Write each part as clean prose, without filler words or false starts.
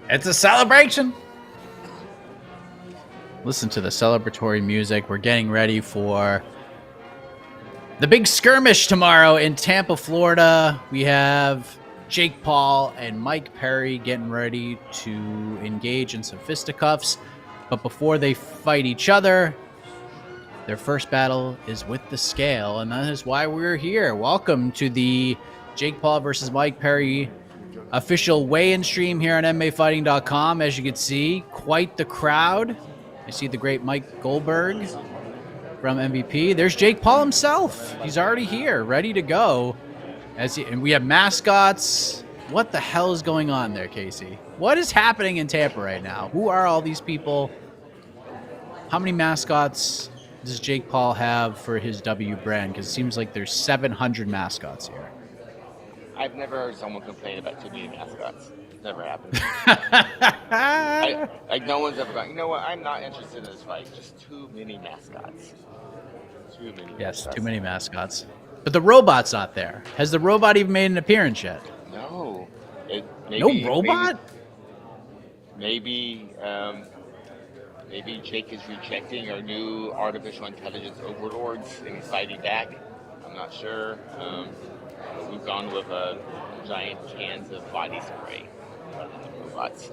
It's a celebration. Listen to the celebratory music. We're getting ready for the big skirmish tomorrow in Tampa, Florida. We have Jake Paul and Mike Perry getting ready to engage in some fisticuffs. But before they fight each other, their first battle is with the scale, and that is why we're here. Welcome to the Jake Paul versus Mike Perry official weigh-in stream here on MMAfighting.com. As you can see, quite the crowd. I see the great Mike Goldberg from MVP. There's Jake Paul himself. He's already here, ready to go. And we have mascots. What the hell is going on there, Casey? What is happening in Tampa right now? Who are all these people? How many mascots does Jake Paul have for his W brand? Because it seems like there's 700 mascots here. I've never heard someone complain about too many mascots. It's never happened. No one's ever gone, you know what, I'm not interested in this fight. Just too many mascots. Yes, too many mascots. But the robot's not there. Has the robot even made an appearance yet? No. No robot? Maybe Jake is rejecting our new artificial intelligence overlords and he's fighting back. I'm not sure. We've gone with giant cans of body spray. Robots.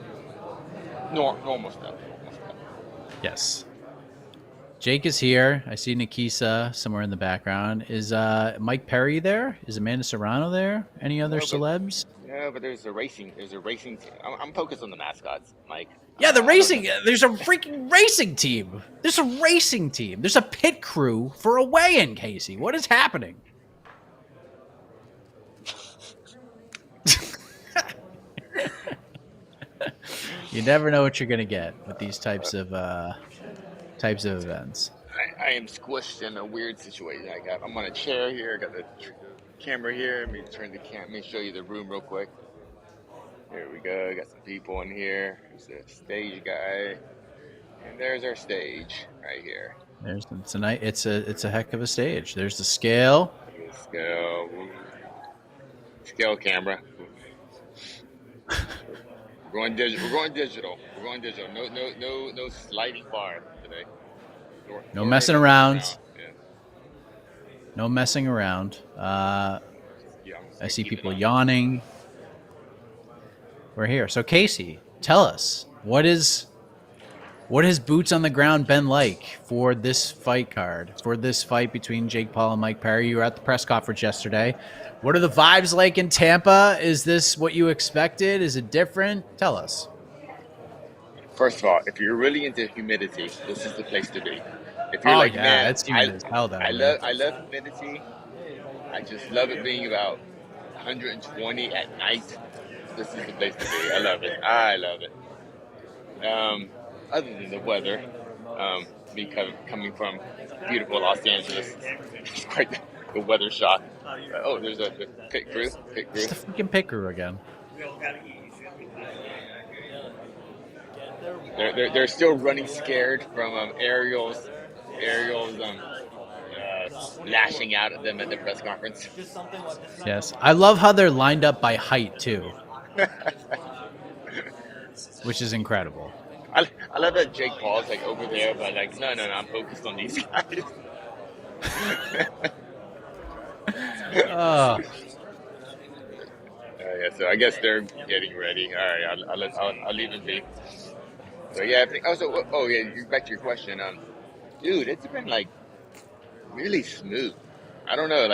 Normal stuff. Yes. Jake is here. I see Nikisa somewhere in the background. Is Mike Perry there? Is Amanda Serrano there? Any other celebs? No, but there's a racing team. I'm focused on the mascots, Mike. Yeah, the racing. There's a freaking racing team. There's a racing team. There's a pit crew for a weigh-in, Casey. What is happening? You never know what you're gonna get with these types of events. I am squished in a weird situation. I'm on a chair here. I got the camera here. Let me turn the camera. Let me show you the room real quick. Here we go. I got some people in here. There's the stage guy, and there's our stage right here. There's tonight. It's a heck of a stage. There's the scale. Scale camera. We're going digital. No sliding bar today. No messing around. Yeah. No messing around. I see people yawning. We're here. So Casey, tell us, what has boots on the ground been like for this fight card, for this fight between Jake Paul and Mike Perry? You were at the press conference yesterday. What are the vibes like in Tampa? Is this what you expected? Is it different? Tell us. First of all, if you're really into humidity, this is the place to be. If you're man, it's humid as hell down I love humidity. I just love it being about 120 at night. This is the place to be. I love it. Other than the weather, me coming from beautiful Los Angeles, it's quite the weather shock. There's a pit crew. It's the freaking pit crew again. They're still running scared from Ariel's lashing out at them at the press conference. Yes, I love how they're lined up by height too, which is incredible. I love that Jake Paul's over there, but no, I'm focused on these guys. So I guess they're getting ready. All right, I'll leave it be. So yeah, I think also. Back to your question. Dude, it's been really smooth. I don't know,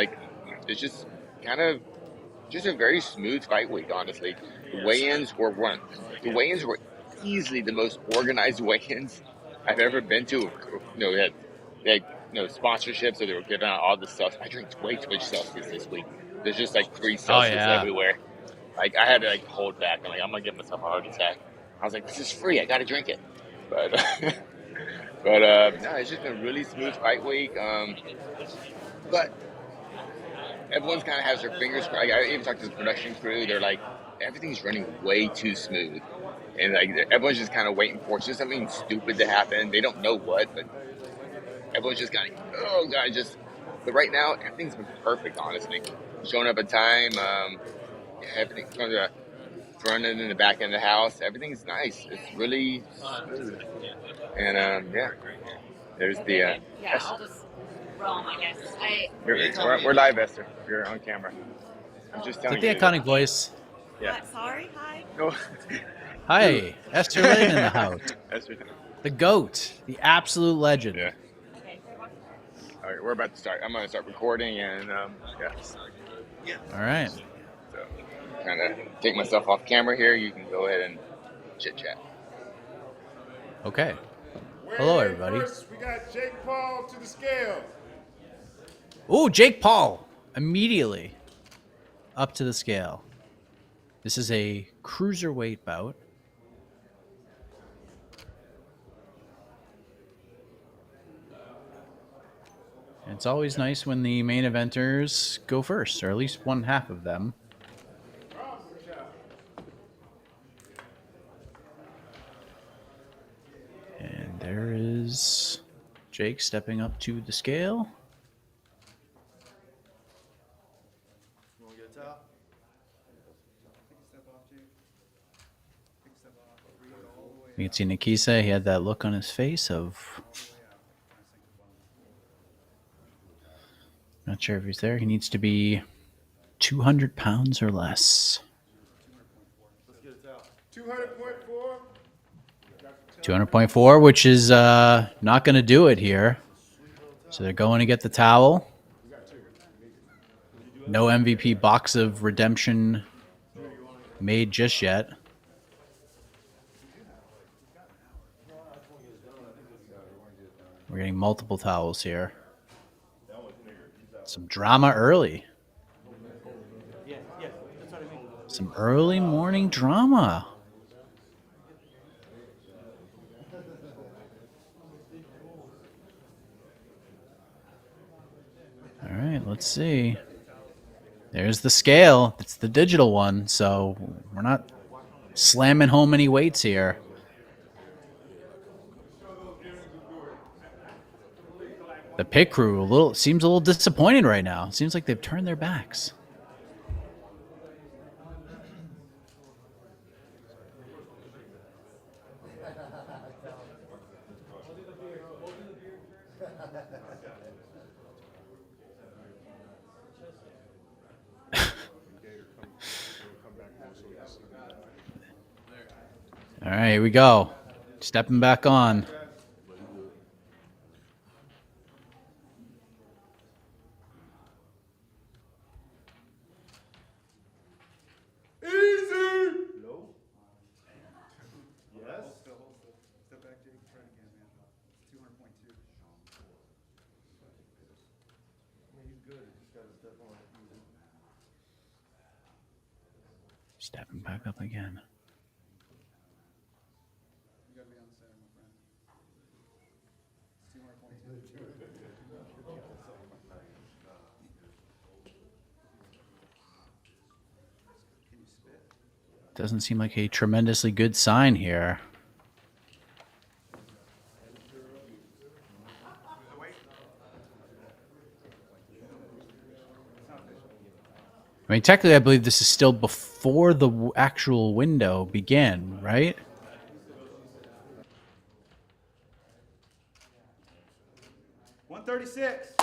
it's just kind of just a very smooth fight week. Honestly, the weigh-ins were easily the most organized weigh-ins I've ever been to. They had sponsorships, so they were giving out all the stuff. I drank way too much Celsius this week. There's just free Celsius everywhere. I had to hold back. I'm gonna give myself a heart attack. I was like, this is free. I gotta drink it. But no, it's just been a really smooth fight week. But everyone's kind of has their fingers crossed. I even talked to the production crew. They're like, everything's running way too smooth. And everyone's just kind of waiting for just something stupid to happen. They don't know what, but everyone's just kind of, oh god, but right now everything's been perfect, honestly. Showing up at time, everything. front end and the back end of the house. Everything's nice. It's really smooth. And yeah, there's the. Yeah, I'll just roam, I guess. We're live, Esther. You're on camera. I'm just Is telling that the you. iconic voice? Yeah. What? Sorry. Hi. No. Hi, Esther Lynn in the house. Esther. The GOAT, the absolute legend. Yeah. Okay. All right, we're about to start. I'm going to start recording, and yeah. All right. So, kind of take myself off camera here. You can go ahead and chit chat. Okay. Hello, everybody. First, we got Jake Paul to the scale. Ooh, Jake Paul immediately up to the scale. This is a cruiserweight bout. And it's always nice when the main eventers go first, or at least one half of them. And there is Jake stepping up to the scale. You can see Nikisa, he had that look on his face of... Not sure if he's there. He needs to be 200 pounds or less. 200.4. 200.4, which is not going to do it here. So they're going to get the towel. No MVP box of redemption made just yet. We're getting multiple towels here. Some drama early. Some early morning drama. All right, let's see. There's the scale. It's the digital one, so we're not slamming home any weights here. The pit crew seems a little disappointed right now. It seems like they've turned their backs. All right, here we go. Stepping back on. Stepping back up again. Doesn't seem like a tremendously good sign here. I mean, technically, I believe this is still before the actual window began, right? $136.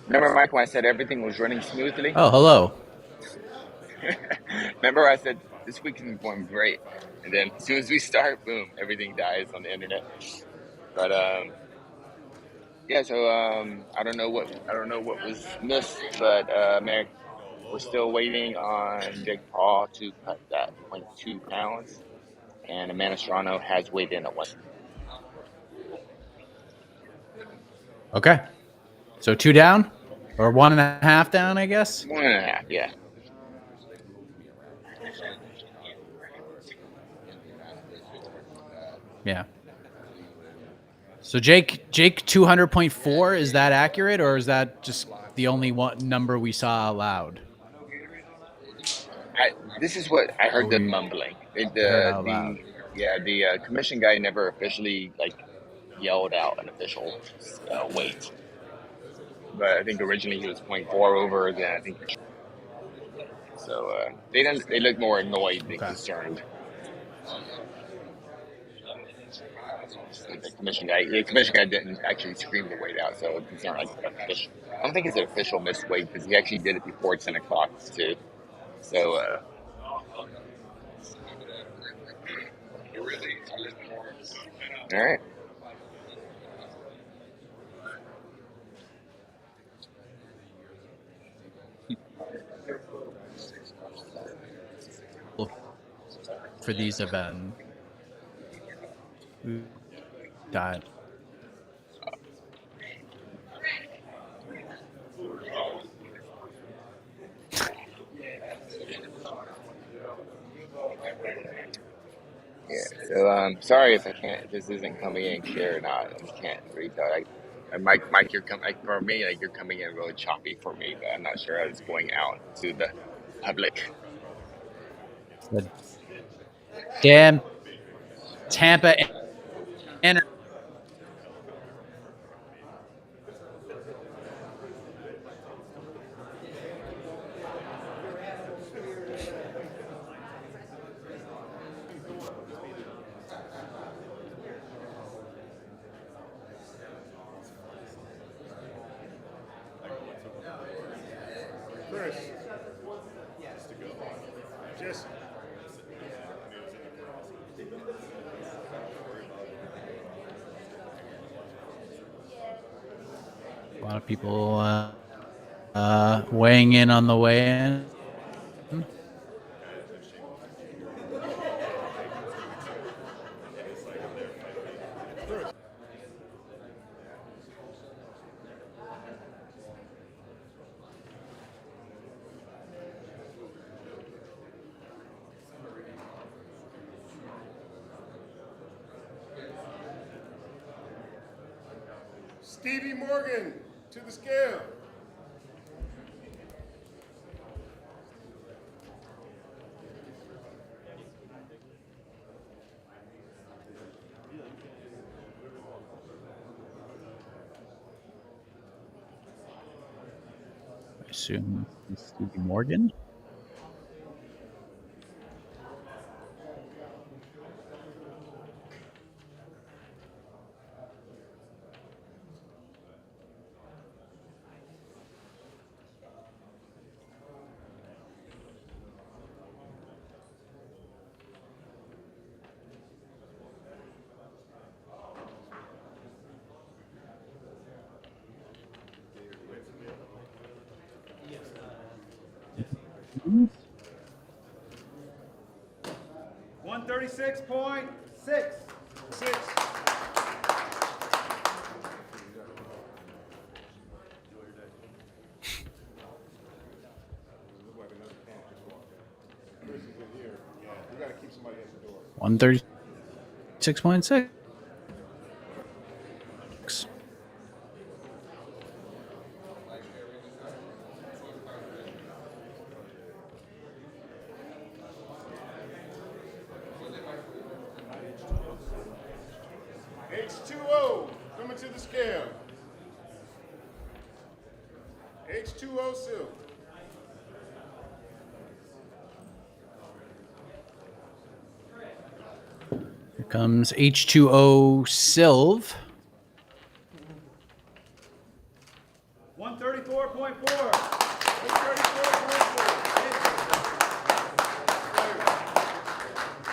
Remember, Mike, when I said everything was running smoothly? Oh, hello. Remember, I said this week is going great, and then as soon as we start, boom, everything dies on the internet. But yeah. So I don't know what was missed, but Mary, we're still waiting on Jake Paul to cut that 0.2 pounds, and Amanda Serrano has weighed in at one. Okay. So 2 down? Or 1.5 down, I guess? 1.5, yeah. Yeah. So Jake 200.4, is that accurate, or is that just the only one number we saw aloud? This is what I heard them mumbling. The commission guy never officially yelled out an official weight. But I think originally he was 0.4 over. Then I think so. They look more annoyed than concerned. The commission guy didn't actually scream the weight out, so it's not like official. I don't think it's an official missed weight because he actually did it before 10 o'clock too. So. All right. For these events. Died. Yeah, so sorry if this isn't coming in clear or not. I just can't read that. Mike, you're coming for me. You're coming in really choppy for me, but I'm not sure how it's going out to the public. Damn Tampa and Chris. Just. a lot of people weighing in on the weigh-in. Stevie Morgan to the scale. I assume it's Stevie Morgan. $136.6. 6. We gotta keep somebody at the door. 136.6. H2O coming to the scale. H2O Sylve. Here comes H2O Sylve. 134.4.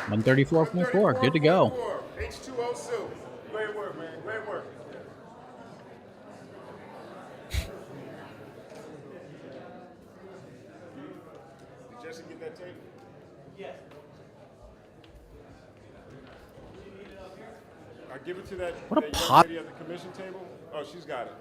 134.4. Good to go. H2O Sylve. Great work, man. Great work. Did Jesse get that tape? Yes. I give it to that, What a that pot- young lady at the commission table. Oh, she's got it.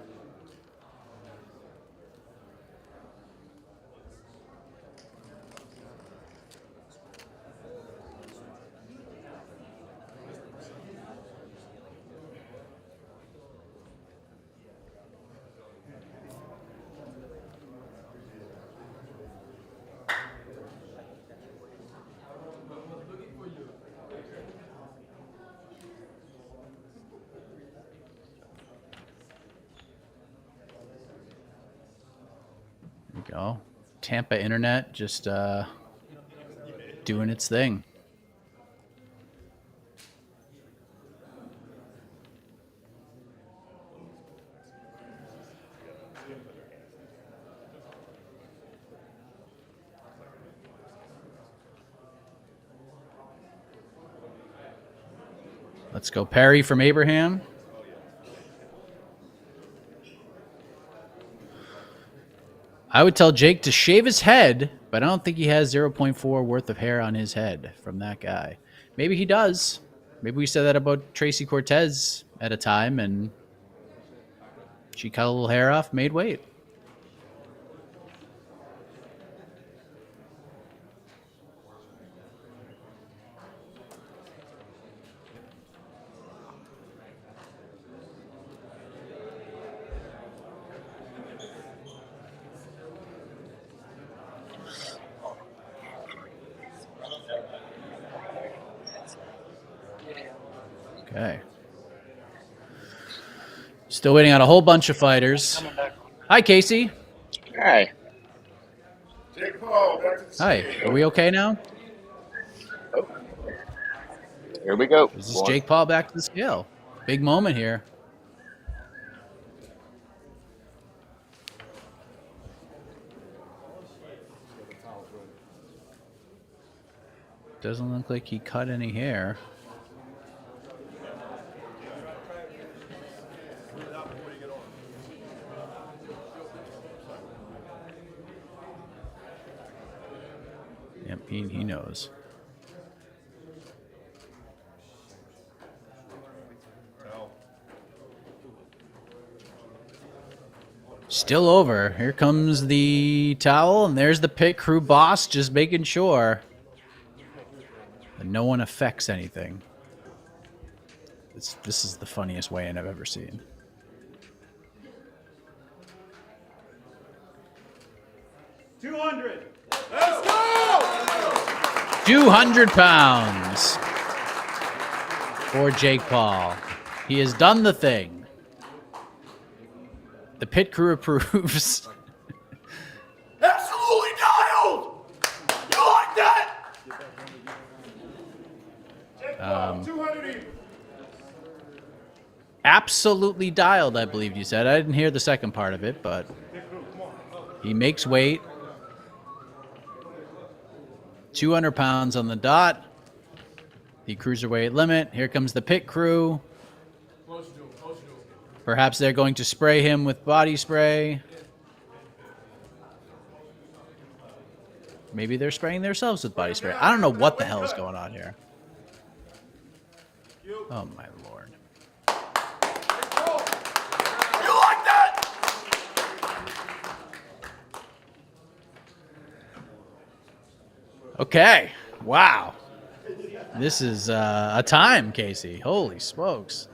There we go. Tampa internet just doing its thing. Let's go Perry from Abraham. I would tell Jake to shave his head, but I don't think he has 0.4 worth of hair on his head from that guy. Maybe he does. Maybe we said that about Tracy Cortez at a time, and she cut a little hair off, made weight. Okay. Still waiting on a whole bunch of fighters. Hi, Casey. Hi. Jake Paul, back to the Hi. scale. Are we okay now? Here we go. Is this Jake Paul back to the scale? Big moment here. Doesn't look like he cut any hair. Yep, he knows. Still over. Here comes the towel, and there's the pit crew boss just making sure that no one affects anything. This is the funniest weigh-in I've ever seen. Let's go! 200 pounds for Jake Paul. He has done the thing. The pit crew approves. Absolutely dialed! You like that? Jake Paul, 200 even. Absolutely dialed, I believe you said. I didn't hear the second part of it, but he makes weight. 200 pounds on the dot. The cruiserweight limit. Here comes the pit crew. Perhaps they're going to spray him with body spray. Maybe they're spraying themselves with body spray. I don't know what the hell is going on here. Oh, my Lord. You like that? Okay. Wow. This is a time, Casey. Holy smokes.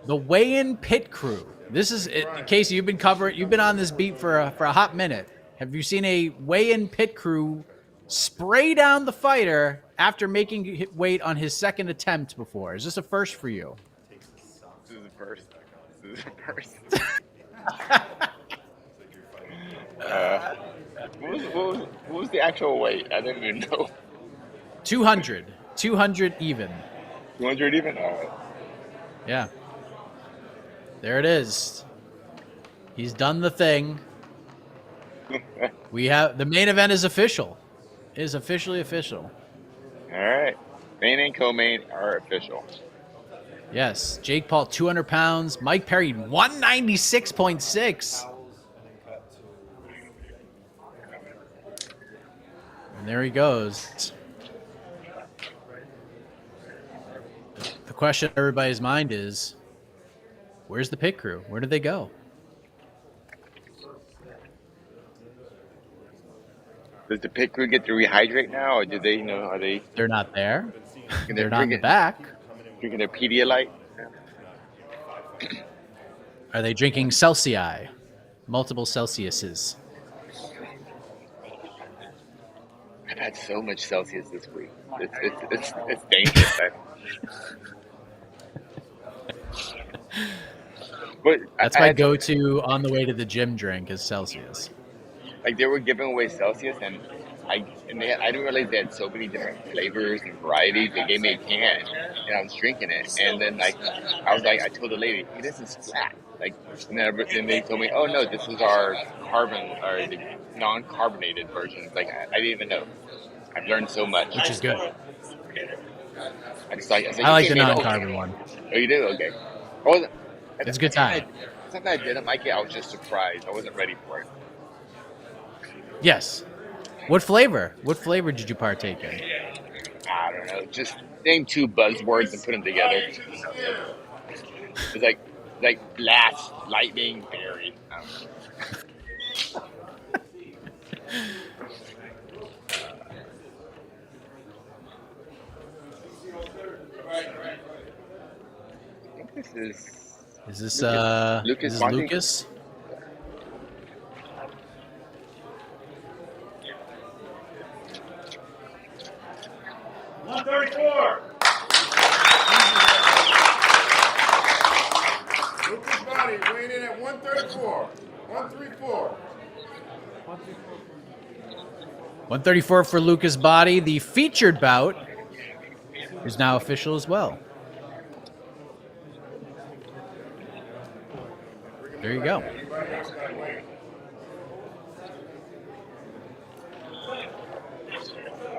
The weigh-in pit crew. This is Casey. You've been on this beat for a hot minute. Have you seen a weigh-in pit crew spray down the fighter after making weight on his second attempt before? Is this a first for you? This is a first. This is a first. What was the actual weight? I didn't even know. 200 even. 200 even? All right. Yeah. There it is. He's done the thing. We have the main event is official. It is officially official. All right. Main and co-main are official. Yes. Jake Paul, 200 pounds. Mike Perry, 196.6. And there he goes. The question on everybody's mind is, where's the pit crew? Where did they go? Does the pit crew get to rehydrate now, or do they, are they? They're not there. They're They're not in the back. Drinking their Pedialyte. Are they drinking Celsius? Multiple Celsiuses. I've had so much Celsius this week. It's dangerous. But That's my go-to on the way to the gym drink is Celsius. Like they were giving away Celsius, and I didn't realize they had so many different flavors and varieties. They gave me a can, and I was drinking it, and then I told the lady, hey, "This is flat." And then they told me, "Oh no, this is our the non-carbonated version." I didn't even know. I've learned so much, which is good. I like the non-carbon one. Oh, you do? Okay. It's a good time. Something I didn't like it. I was just surprised. I wasn't ready for it. Yes. What flavor? What flavor did you partake in? I don't know. Just name two buzzwords and put them together. It's like blast, lightning, berry. I don't know. I think this is. Is this Lucas? Is this Lucas? Lucas Bahdi weighing in at 134. 134. 134 for Lucas Bahdi. The featured bout is now official as well. There you go.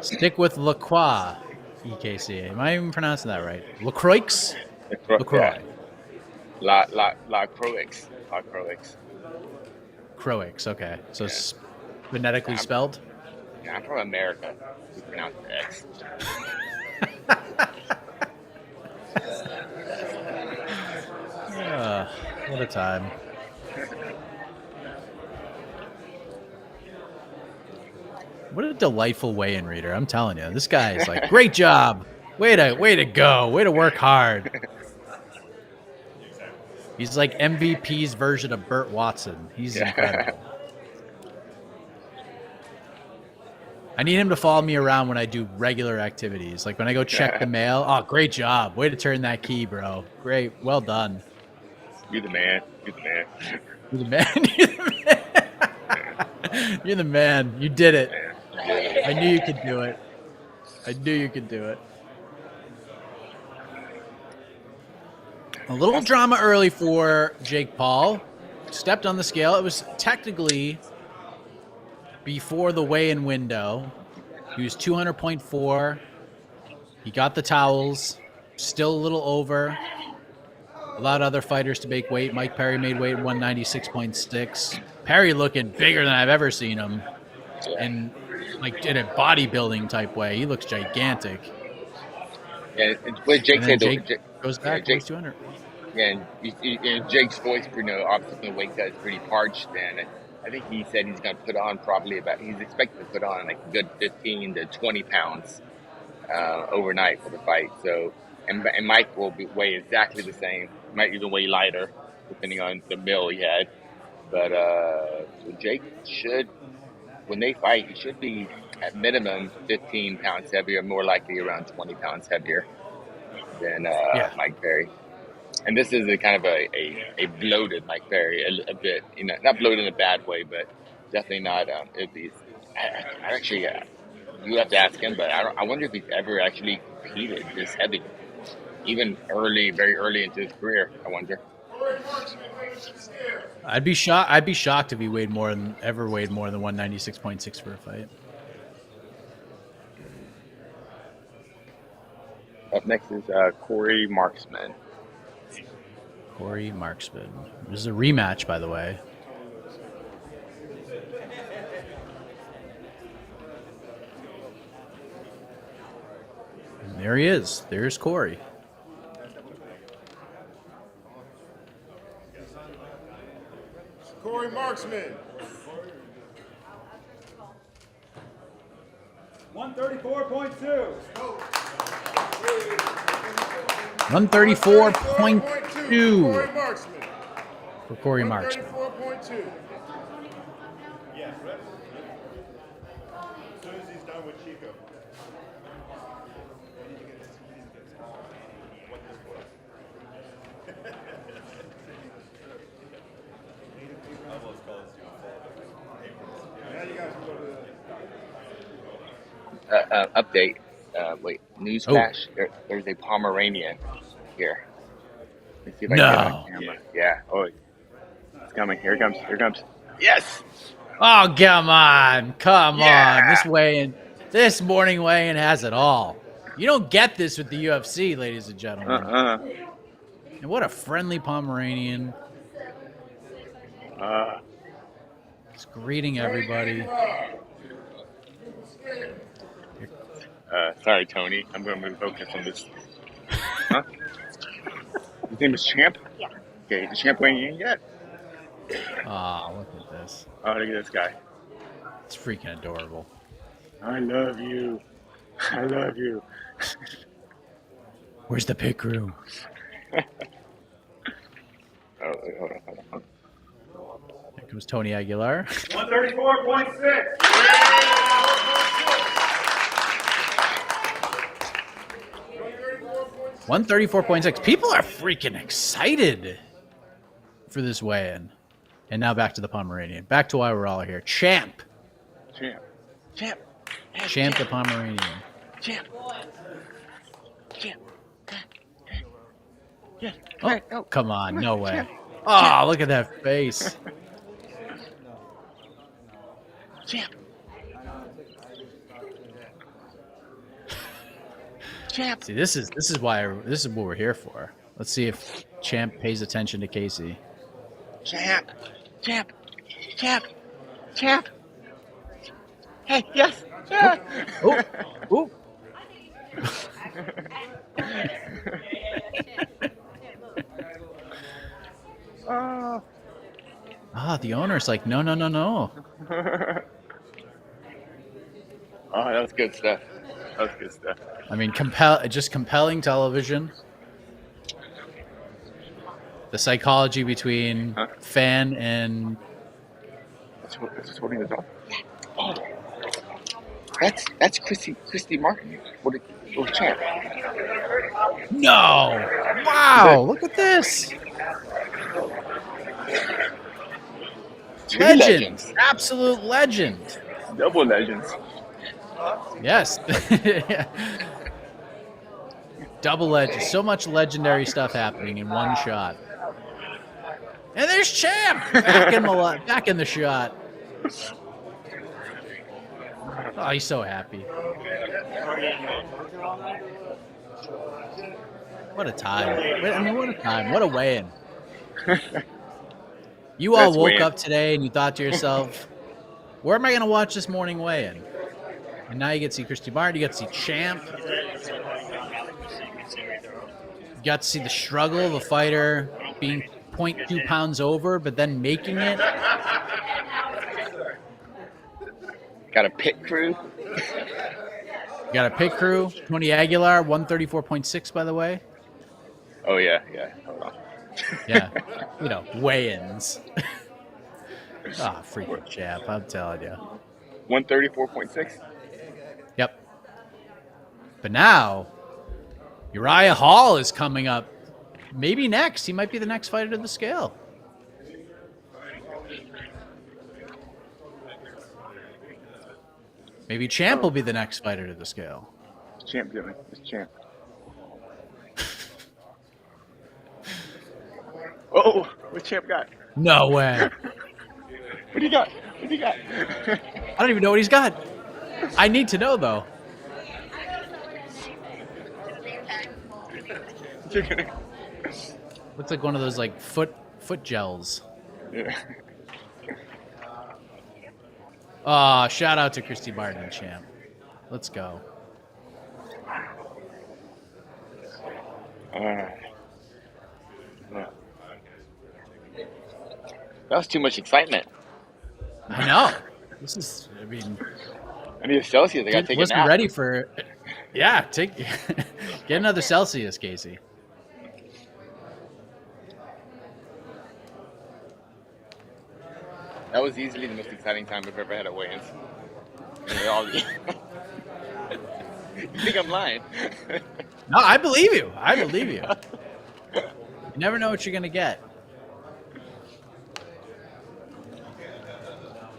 Stick with LaCroix, EKCA. Am I even pronouncing that right? LaCroix? LaCroix. La Croix. Croix, okay. So phonetically spelled? Yeah, I'm from America. We pronounce X. What a time. What a delightful weigh-in reader. I'm telling you. This guy is like, great job. Way to go. Way to work hard. He's like MVP's version of Burt Watson. He's incredible. I need him to follow me around when I do regular activities. Like when I go check the mail. Oh, great job. Way to turn that key, bro. Great. Well done. You're the man. You're the man. You're the man. You're the man. You're the man. You did it. I knew you could do it. I knew you could do it. A little drama early for Jake Paul. Stepped on the scale. It was technically before the weigh-in window. He was 200.4. He got the towels. Still a little over. Allowed other fighters to make weight. Mike Perry made weight 196.6. Perry looking bigger than I've ever seen him. And like in a bodybuilding type way. He looks gigantic. Yeah, what Jake said. Jake goes back to 200. Yeah, and Jake's voice, obviously the weight cut is pretty parched, and I think he said he's going to put on he's expected to put on like a good 15 to 20 pounds overnight for the fight. So, and Mike will weigh exactly the same. Might even weigh lighter, depending on the mill he had. But so Jake should, when they fight, he should be at minimum 15 pounds heavier, more likely around 20 pounds heavier than Mike Perry. And this is a kind of a bloated Mike Perry, a bit, not bloated in a bad way, but definitely not. I actually, you have to ask him, but I wonder if he's ever actually competed this heavy. Even early, very early into his career, I wonder. I'd be shocked if he ever weighed more than 196.6 for a fight. Up next is Corey Marksman. Corey Marksman. This is a rematch, by the way. And there he is. There's Corey. Corey Marksman. 134.2. 134.2 for Corey Marksman. 134.2. Yeah, right. As soon as he's done with Chico. Update. News flash. There's a Pomeranian here. Let's see if I can get it on camera. Yeah. Oh, it's coming. Here it comes. Here it comes. Yes. Oh, come on. This morning weigh-in has it all. You don't get this with the UFC, ladies and gentlemen. And what a friendly Pomeranian. He's greeting everybody. Sorry, Tony. I'm going to move focus on this. Huh? His name is Champ? Yeah. Okay, is Champ weighing in yet? Oh, look at this. Oh, look at this guy. It's freaking adorable. I love you. I love you. Where's the pit crew? Hold on. Here comes Tony Aguilar. 134.6. 134.6. People are freaking excited for this weigh-in. And now back to the Pomeranian. Back to why we're all here. Champ the Pomeranian. Champ. Yeah. Oh, come on. No way. Oh, look at that face. Champ. See, this is what we're here for. Let's see if Champ pays attention to Casey. Champ. Hey, yes. Oh. The owner's like, no. Oh, that was good stuff. I mean, compelling television. The psychology between fan and Is this holding the dog? Oh, that's Christy Martin. What Champ? no. Wow, look at this. Two Legend. Absolute legend. Double legends. Yes. Double legend. So much legendary stuff happening in one shot. And there's Champ back in the shot. Oh, he's so happy. What a time. What a time. What a weigh-in. You all woke up today and you thought to yourself, where am I going to watch this morning weigh-in? And now you get to see Christy Martin, you get to see Champ. You got to see the struggle of a fighter being 0.2 pounds over, but then making it. Got a pit crew. You got a pit crew. Tony Aguilar, 134.6, by the way. Oh, yeah. Hold on. Yeah. Weigh-ins. Freaking Champ, I'm telling you. 134.6? Yep. But now, Uriah Hall is coming up. Maybe next. He might be the next fighter to the scale. Maybe Champ will be the next fighter to the scale. Champ doing. It's Champ. Oh, what champ got? No way. What do you got? What do you got? I don't even know what he's got. I need to know, though. Looks like one of those like foot gels. Yeah. Shout out to Christy Martin, champ. Let's go. Yeah. That was too much excitement. I know. I need a Celsius. I gotta take a wasn't nap. ready for. Yeah, get another Celsius, Casey. That was easily the most exciting time I've ever had at weigh-ins. You think I'm lying? No, I believe you. You never know what you're gonna get.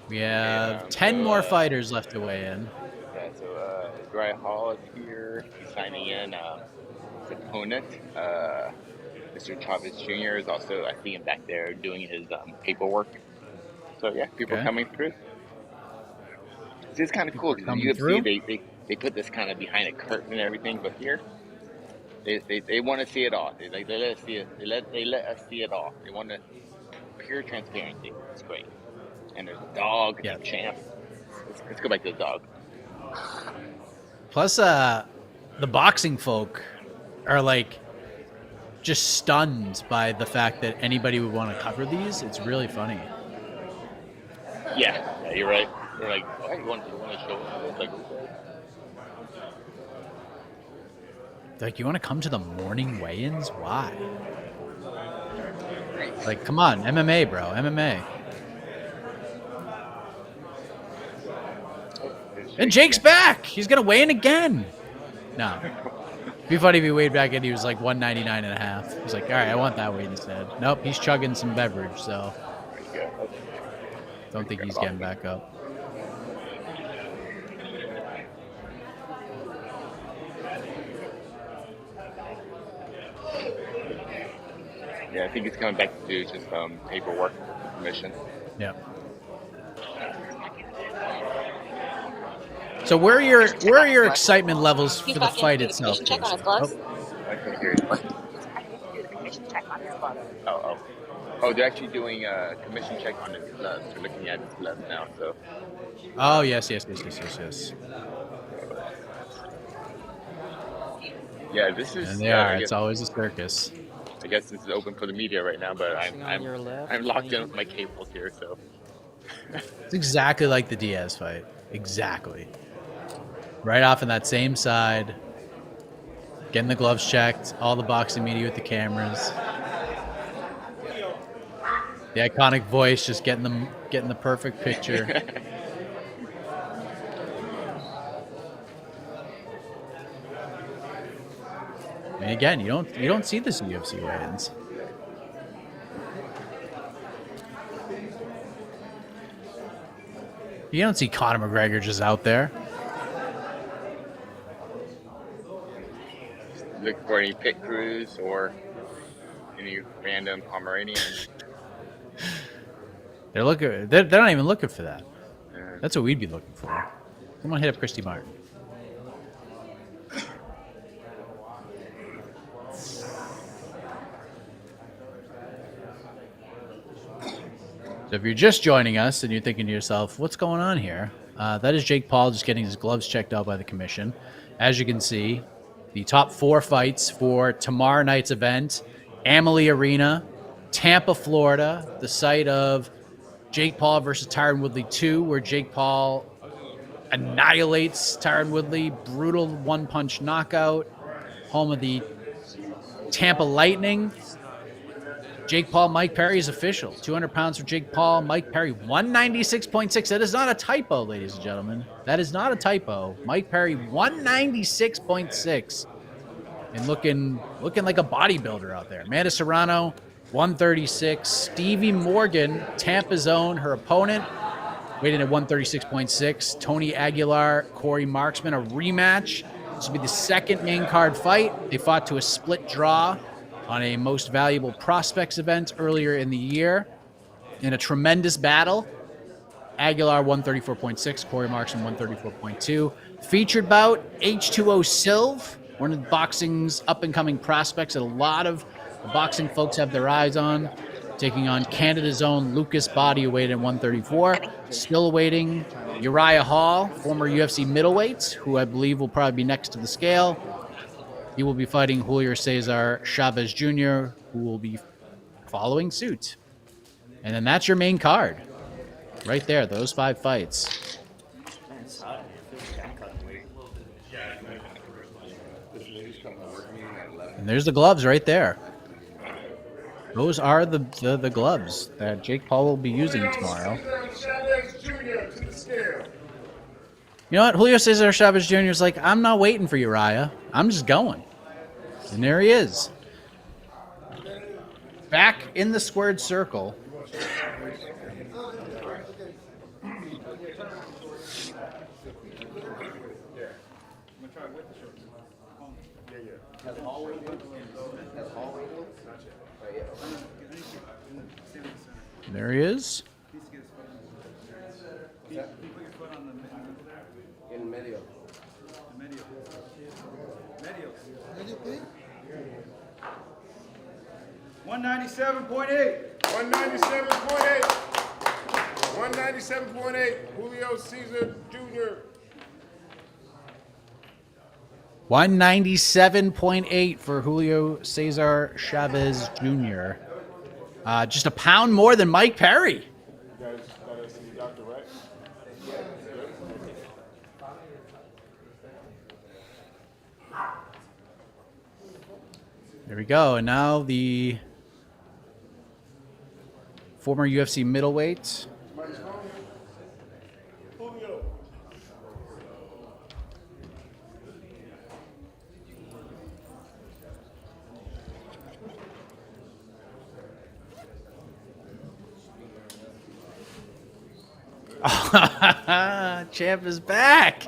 We have 10 more fighters left to weigh in. Yeah, so Uriah Hall is here. He's signing in his opponent. Mr. Chavez Jr. is also, I see him back there doing his paperwork. So, yeah, people are coming through. It's kind of cool because in the UFC, they put this kind of behind a curtain and everything, but here, they want to see it all. They let us see it. They let us see it all. They want to pure transparency. It's great. And there's a dog, champ. Let's go back to the dog. Plus, the boxing folk are like just stunned by the fact that anybody would want to cover these. It's really funny. Yeah, you're right. They're like, why you want to show us? Like, Like, you want to come to the morning weigh-ins? Why? Like, come on, MMA, bro, MMA. And Jake's back. He's gonna weigh in again. No, it'd be funny if he weighed back in. He was like 199 and a half. He's like, all right, I want that weight instead. Nope, he's chugging some beverage, so don't think he's getting back up. Yeah, I think he's coming back to do just paperwork, permission. Yeah. So where are your excitement levels for the fight itself? Check on his gloves. I can hear you. Oh, they're actually doing a commission check on his gloves. They're looking at his gloves now. So. Oh yes. Yeah, this is. And they are. It's always a circus. I guess this is open for the media right now, but I'm locked in with my cables here, so. It's exactly like the Diaz fight. Exactly. Right off on that same side, getting the gloves checked, all the boxing media with the cameras. The iconic voice just getting the perfect picture. I mean, again, you don't see this in UFC weigh-ins. You don't see Conor McGregor just out there. Look for any pit crews or any random Pomeranian. They're not even looking for that. That's what we'd be looking for. Come on, hit up Christy Martin. So if you're just joining us and you're thinking to yourself, what's going on here? That is Jake Paul just getting his gloves checked out by the commission. As you can see, the top 4 fights for tomorrow night's event, Amalie Arena, Tampa, Florida, the site of Jake Paul versus Tyron Woodley 2, where Jake Paul annihilates Tyron Woodley, brutal one-punch knockout, home of the Tampa Lightning. Jake Paul, Mike Perry is official. 200 pounds for Jake Paul, Mike Perry, 196.6. That is not a typo, ladies and gentlemen. That is not a typo. Mike Perry, 196.6. And looking like a bodybuilder out there. Amanda Serrano, 136. Stevie Morgan, Tampa's own, her opponent, weighed in at 136.6. Tony Aguilar, Corey Marksman, a rematch. This will be the second main card fight. They fought to a split draw on a most valuable prospects event earlier in the year in a tremendous battle. Aguilar 134.6, Corey Marksman 134.2. Featured bout H2O Sylve, one of the boxing's up-and-coming prospects that a lot of the boxing folks have their eyes on, taking on Canada's own Lucas Bahdi, who weighed in 134. Still awaiting Uriah Hall, former UFC middleweight, who I believe will probably be next to the scale. He will be fighting Julio Cesar Chavez Jr., who will be following suit. And then that's your main card. Right there, those 5 fights. And there's the gloves right there. Those are the gloves that Jake Paul will be using tomorrow. You know what? Julio Cesar Chavez Jr. is like, I'm not waiting for Uriah. I'm just going. And there he is. Back in the squared circle. There he is. In medio. 197.8. 197.8. 197.8. Julio Cesar Jr. 197.8 for Julio Cesar Chavez Jr. Just a pound more than Mike Perry. You guys gotta see the doctor, right? There we go. And now the former UFC middleweight. Julio. Champ is back.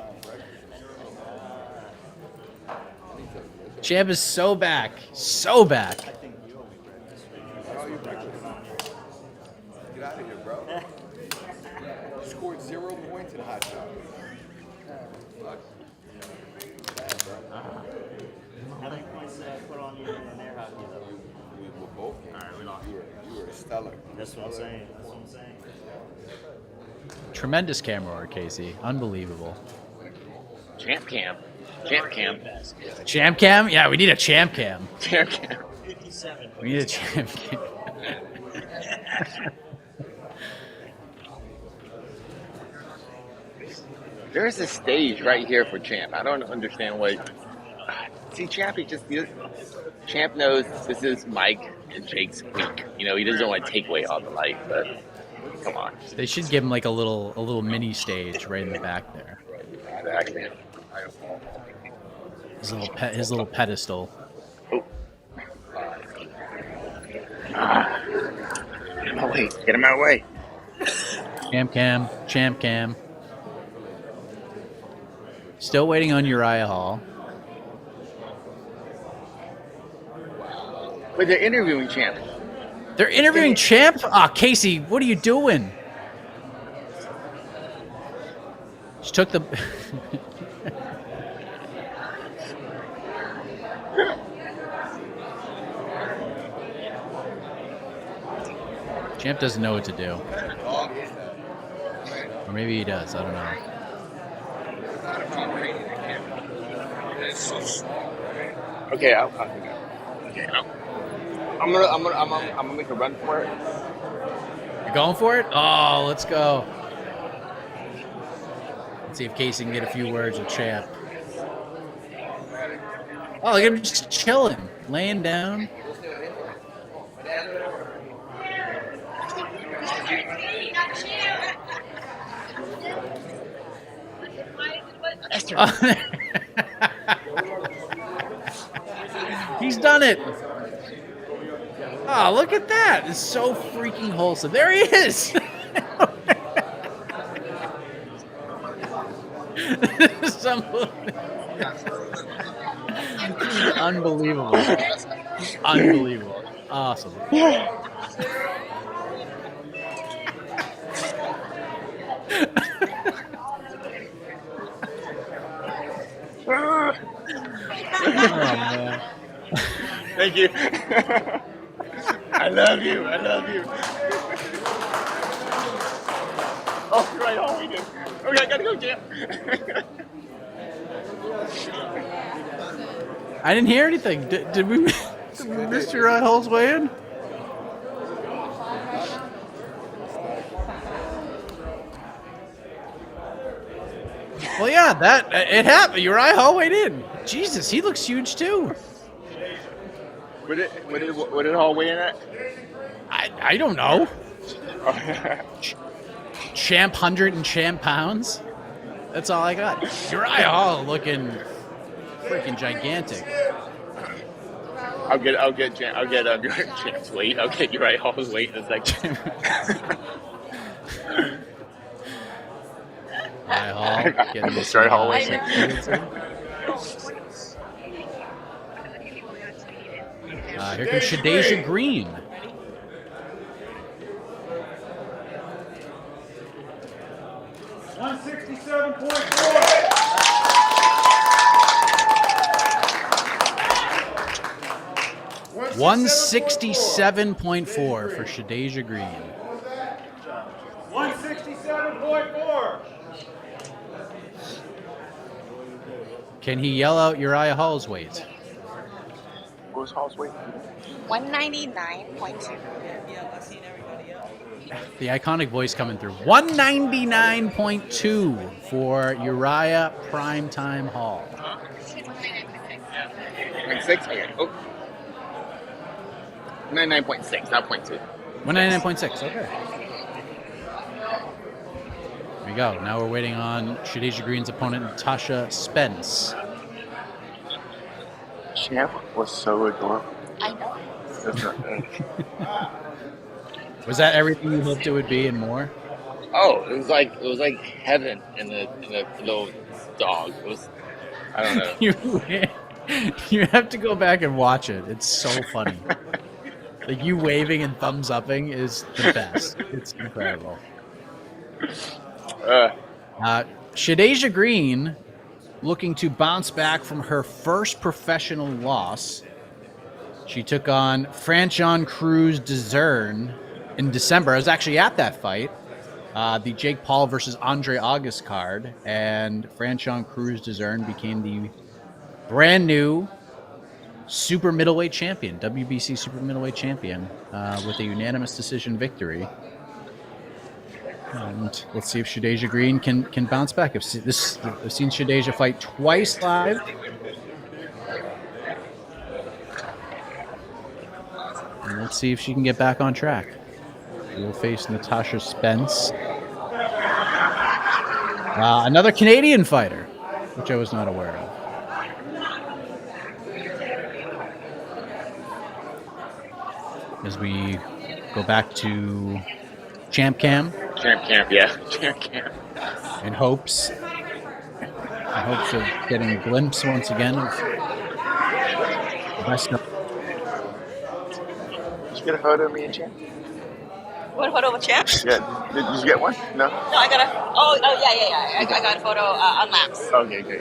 Champ is so back. So back. Get out of here, bro. You scored 0 points in a hot shot. How many points did I put on you in their hockey though? We were both games. All right, we lost. You were stellar. That's what I'm saying. That's what I'm saying. Tremendous camera work, Casey. Unbelievable. Champ cam. Champ cam. Champ cam? Yeah, we need a champ cam. Champ cam. 57. We need a champ cam. There's a stage right here for Champ. I don't understand what. See, Champ, Champ knows this is Mike and Jake's week. You know, he doesn't want to take away all the light, but come on. They should give him like a little mini stage right in the back there. Exactly. His little pedestal. Get him out of my way. Get him out of the way. Champ cam. Still waiting on Uriah Hall. But they're interviewing Champ. They're interviewing Champ? Ah, Casey, what are you doing? She took the... Champ doesn't know what to do. Or maybe he does, I don't know. Okay, I'm gonna make a run for it. You're going for it? Oh, let's go. Let's see if Casey can get a few words with Champ. Oh, look at him just chilling, laying down. He's done it. Oh, look at that. It's so freaking wholesome. There he is. This is unbelievable. Unbelievable. Awesome. Oh, man. Thank you. I love you. I love you. Oh, you're right. Oh, we did. Okay, I gotta go, Jam. I didn't hear anything. Did we miss Uriah Hall's weigh in? Well, yeah, it happened. Uriah Hall weighed in. Jesus, he looks huge too. What did Hall weigh in at? I don't know. Champ 100 and champ pounds. That's all I got. Uriah Hall looking freaking gigantic. I'll get Champ's weight. I'll get Uriah Hall's weight in a second. Uriah Hall getting this Uriah Hall weight. Here comes Shadasia Green. $167.4 for Shadasia Green. 167.4. Can he yell out Uriah Hall's weight? What was Hall's weight? 199.2. The iconic voice coming through. 199.2 for Uriah Primetime Hall. 0.6? Okay. Oh. 99.6, not 0.2. 199.6, okay. Here we go. Now we're waiting on Shadasia Green's opponent, Natasha Spence. Champ was so adorable. I know. Was that everything you hoped it would be and more? Oh, it was like heaven in the little dog. It was, I don't know. You have to go back and watch it. It's so funny. Like you waving and thumbs upping is the best. It's incredible. Shadasia Green looking to bounce back from her first professional loss. She took on Franchon Cruz DeZern in December. I was actually at that fight, the Jake Paul versus Andre August card, and Franchon Cruz DeZern became the brand new super middleweight champion, WBC super middleweight champion, with a unanimous decision victory. And let's see if Shadasia Green can bounce back. I've seen Shadasia fight twice live. And let's see if she can get back on track. We'll face Natasha Spence. Another Canadian fighter, which I was not aware of. As we go back to Champ Cam. Champ Camp, yeah. Champ Camp. In hopes of getting a glimpse once again of the best of. Did you get a photo of me and Champ? What photo of Champ? Yeah. Did you get one? No? No, I got a. Oh, yeah. I got a photo on laps. Okay, good.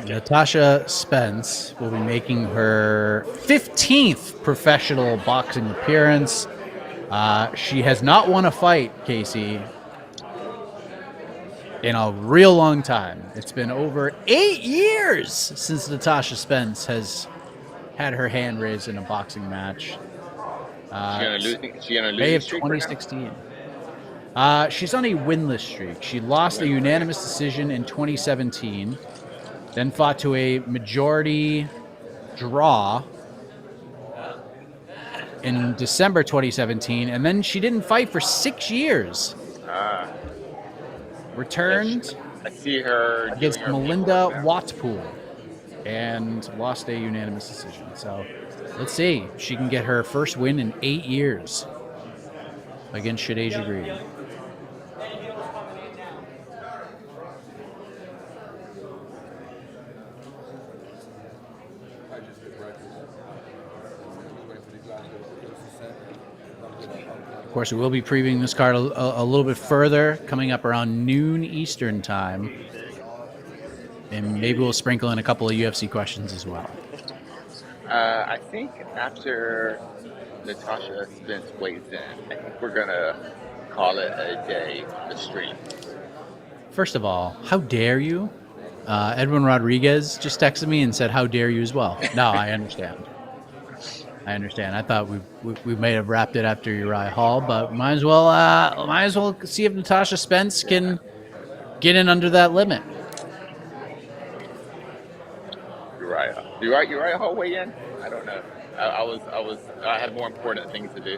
Natasha Spence will be making her 15th professional boxing appearance. She has not won a fight, Casey, in a real long time. It's been over 8 years since Natasha Spence has had her hand raised in a boxing match. She gonna lose May of 2016. She's on a winless streak. She lost a unanimous decision in 2017, then fought to a majority draw in December 2017, and then she didn't fight for 6 years. Returned I see her against Melinda Watpool and lost a unanimous decision. So let's see if she can get her first win in 8 years against Shadasia Green. I just did right. course, we will be previewing this card a little bit further, coming up around noon Eastern time. And maybe we'll sprinkle in a couple of UFC questions as well. I think after Natasha Spence weighs in, I think we're going to call it a day on the stream. First of all, how dare you? Edwin Rodriguez just texted me and said, how dare you as well. No, I understand. I thought we may have wrapped it after Uriah Hall, but might as well see if Natasha Spence can get in under that limit. Uriah Hall weigh in? I don't know. I had more important things to do.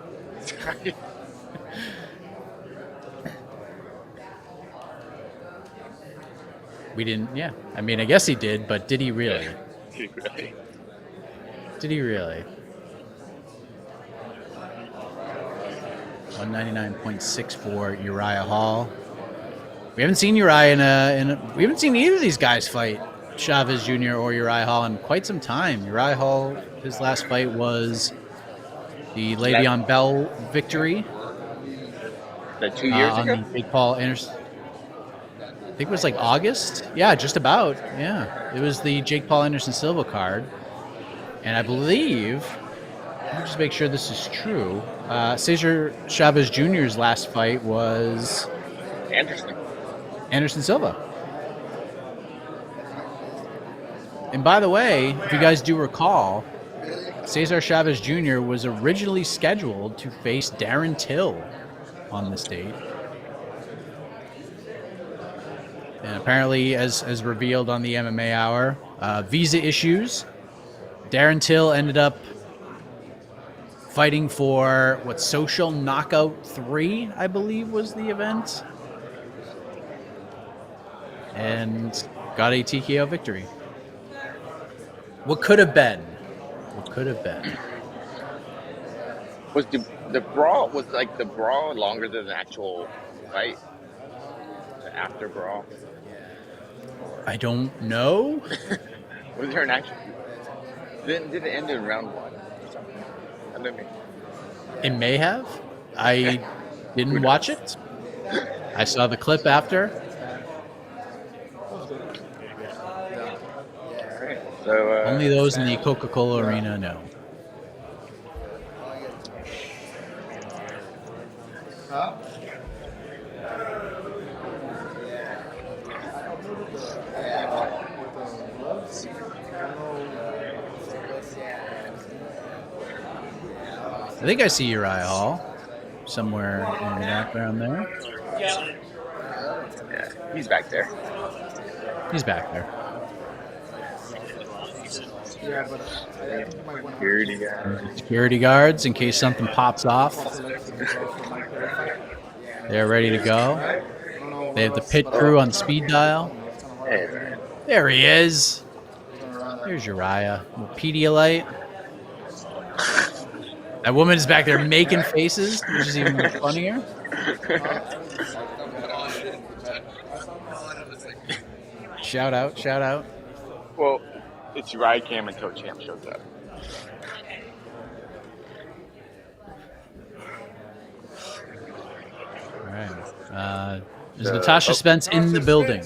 We didn't. Yeah, I mean, I guess he did, but did he really? Did he really? 199.64 Uriah Hall. We haven't seen Uriah we haven't seen either of these guys fight, Chavez Jr. or Uriah Hall, in quite some time. Uriah Hall, his last fight was the Le'Veon Bell victory. That 2 years ago? On Jake Paul Anderson. I think it was like August. Yeah, just about. Yeah, it was the Jake Paul Anderson Sylve card, and I believe. Let me just make sure this is true. Cesar Chavez Jr.'s last fight was Anderson Sylve. And by the way, if you guys do recall, Cesar Chavez Jr. was originally scheduled to face Darren Till on this date. And apparently, as revealed on the MMA Hour, visa issues. Darren Till ended up fighting for Social Knockout 3, I believe, was the event. And got a TKO victory. What could have been? Was the brawl longer than the actual fight? The after brawl? I don't know. Was there an actual? Did it end in round 1 or something? I don't know. It may have. I didn't watch it. I saw the clip after. So, only those in the Coca-Cola arena know. I think I see Uriah Hall somewhere in the background there. Yeah, he's back there. Security guards in case something pops off. They're ready to go. They have the pit crew on speed dial. There he is. There's Uriah. Pedialyte. That woman is back there making faces, which is even more funnier. Shout out. Well, it's Uriah Cam until Champ shows up. All right. Is Natasha Spence in the building?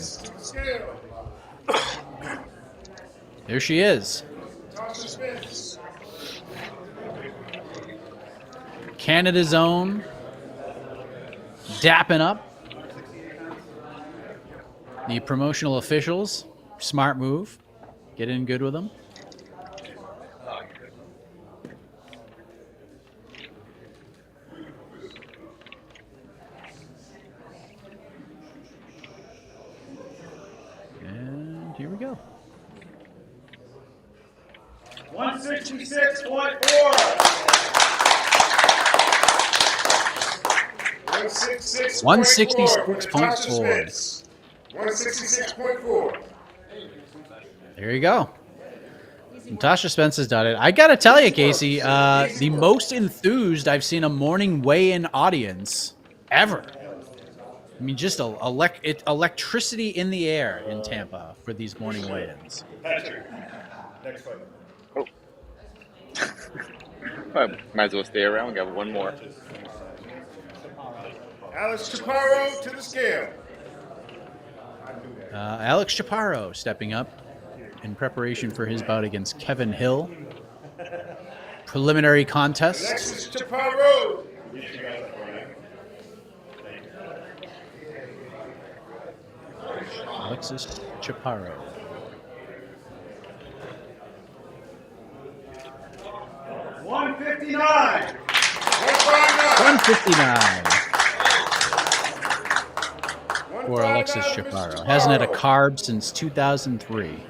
There she is. Canada's own. Dapping up. The promotional officials. Smart move. Get in good with them. And here we go. 166.4. 166.4. 166.4. There you go. Natasha Spence has done it. I gotta tell you, Casey, the most enthused I've seen a morning weigh-in audience ever. I mean, just electricity in the air in Tampa for these morning weigh-ins. Patrick, next fight. Might as well stay around. We got one more. Alex Chaparro to the scale. Alex Chaparro stepping up in preparation for his bout against Kevin Hill. Preliminary contest. Alexis Chaparro. Alexis Chaparro. 159. 159 for Alexis Chaparro. Hasn't had a carb since 2003.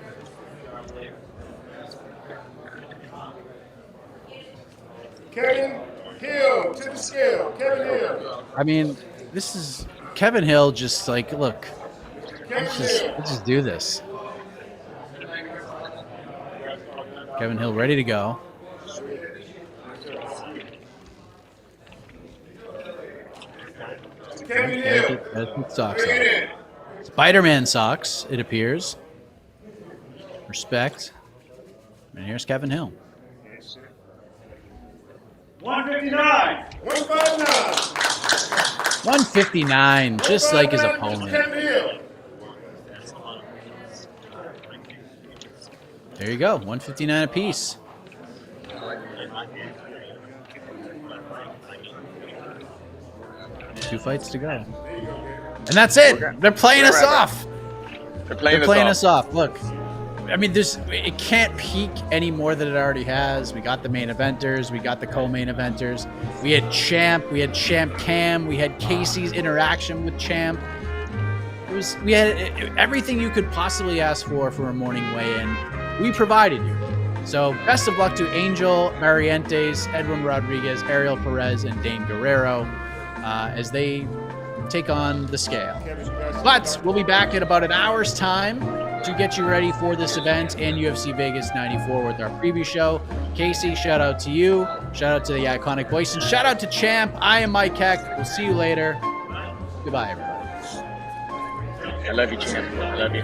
Kevin Hill to the scale. Kevin Hill. I mean, this is Kevin Hill just like, look, let's just do this. Kevin Hill ready to go. Kevin Hill. Socks on. Spider-Man socks, it appears. Respect. And here's Kevin Hill. 159. 159. 159, just like his opponent. Kevin Hill. There you go, 159 apiece. Two fights to go. And that's it. They're playing us off. They're playing us off. Look, I mean, it can't peak any more than it already has. We got the main eventers. We got the co-main eventers. We had Champ. We had Champ Cam. We had Casey's interaction with Champ. We had everything you could possibly ask for a morning weigh-in. We provided you. So best of luck to Angel, Barrientes, Edwin Rodriguez, Ariel Perez, and Dane Guerrero as they take on the scale. But we'll be back in about an hour's time to get you ready for this event and UFC Vegas 94 with our preview show. Casey, shout out to you. Shout out to the iconic voice. And shout out to Champ. I am Mike Heck. We'll see you later. Goodbye, everybody. I love you, Champ. I love you.